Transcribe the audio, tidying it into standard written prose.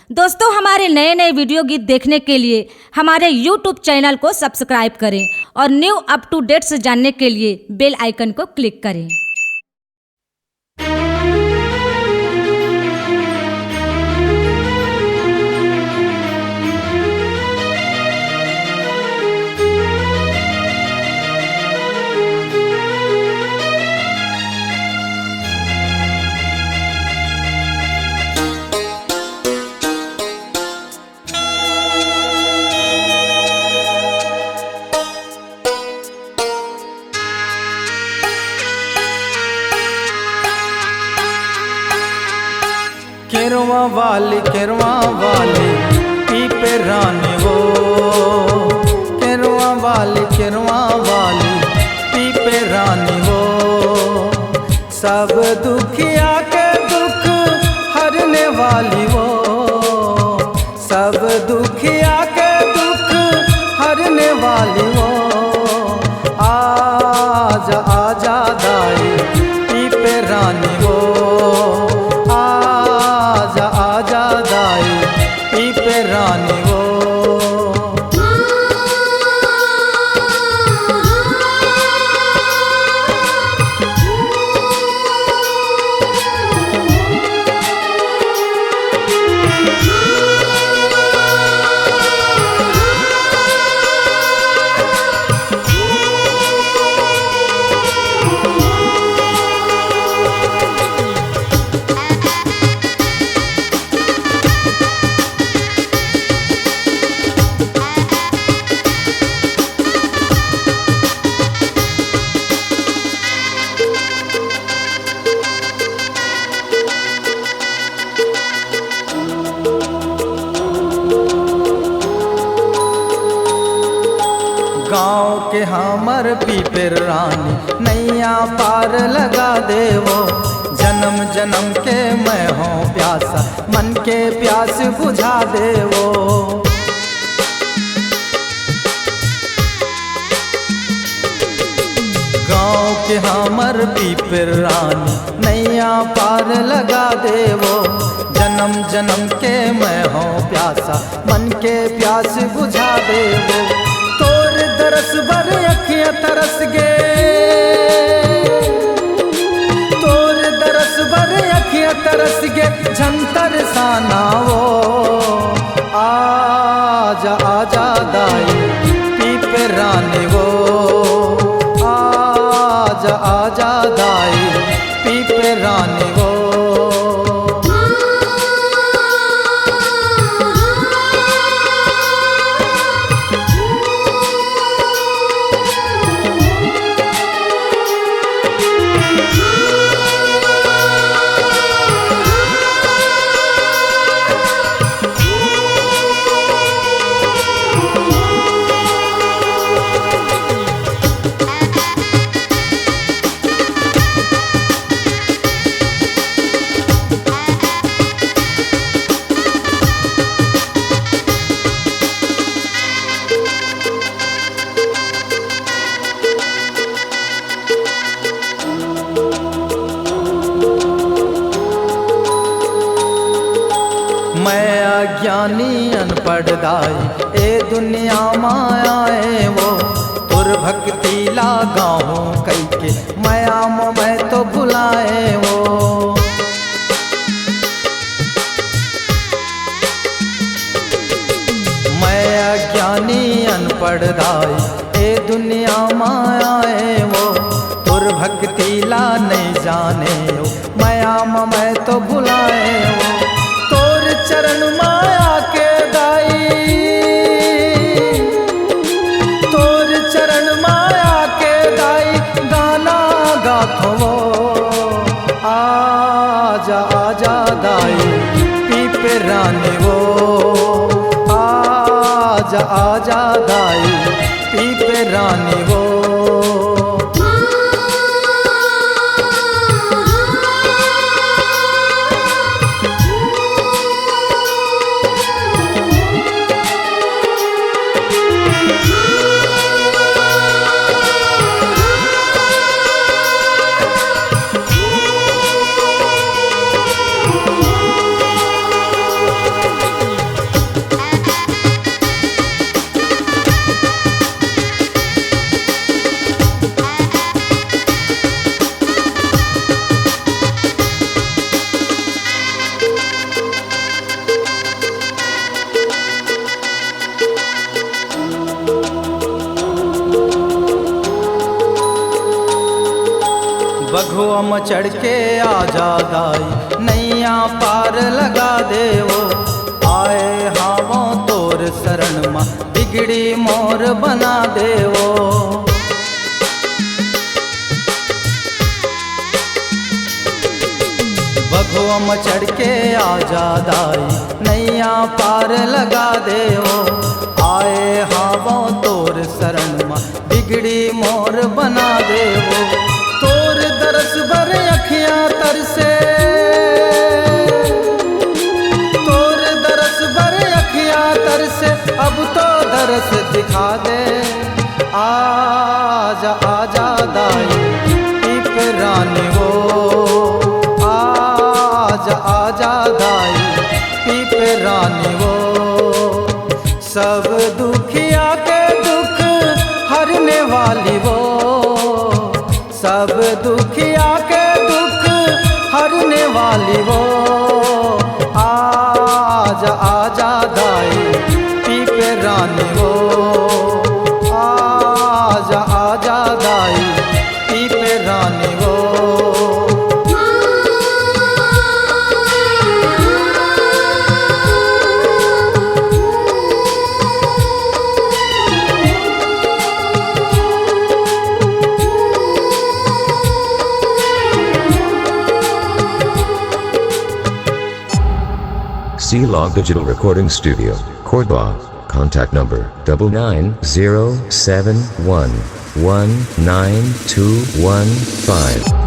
दोस्तों, हमारे नए नए वीडियो गीत देखने के लिए हमारे YouTube चैनल को सब्सक्राइब करें और न्यू अप टू डेट्स जानने के लिए बेल आइकन को क्लिक करें। केरवा वाली पीपे रानी वो, केरवा वाली पीपे रानी वो, सब दुखिया के दुख हरने वाली वो, सब दुखिया के दुख हरने वाली वो। आजा आजा दाई पीपे रानी वो, पीपे रानी वो। गाँव के हमर पीपे रानी नैया पार लगा देवो, जन्म जन्म के मैं हूँ प्यासा मन के प्यास बुझा देवो। गाँव के हमर पीपे रानी नैया पार लगा देवो, जन्म जन्म के मैं हूँ प्यासा मन के प्यास बुझा देवो। तोर दरस बर अखियाँ तरस गे, तोर दरस बर अखियाँ तरस गे झंतर साना वो। आजा आजा दाई पीपे रानी वो, आजा आजा दाई पीपे रानी वो। मैं अज्ञानी अनपढ़ दाई ए दुनिया मायाए वो, तुर भक्ति लगाऊं कई के माया मैं तो भुलाए वो। मैं अज्ञानी अनपढ़ दाई ए दुनिया मायाए वो, तुर भक्ति ला नहीं जाने वो, माया मैं तो भुलाए वो। चरण माया के दाई, तोर चरण माया के दाई गाना गाथो वो। आजा आजा दाई पीपे रानी वो, आजा आजा दाई पीपे रानी वो। बघुआ में चढ़ के आजाद आई, नैया पार लगा देवो। आए हावो तोर शरण माँ, बिगड़ी मोर बना देवो। बघुआ में चढ़ के आजाद आई, नैया पार लगा देवो। आए हावो तोर शरण माँ, बिगड़ी मोर बना देवो। तोर दरस भर अखियाँ तरसे, तोर दरस भर अखियाँ तरसे, अब तो दरस दिखा दे। आजा आजा दाई पीप रानी वो, आजा आजा दाई पीप रानी वो। सब दुखिया के दुख हरने वाली वो, सब दुखिया के दुख हरने वाली वो। आजा आजा दाई पीप रानी वो, आजा आजा दाई पीप रानी वो। C-Log Digital Recording Studio, Cordoba. Contact number 9907119215.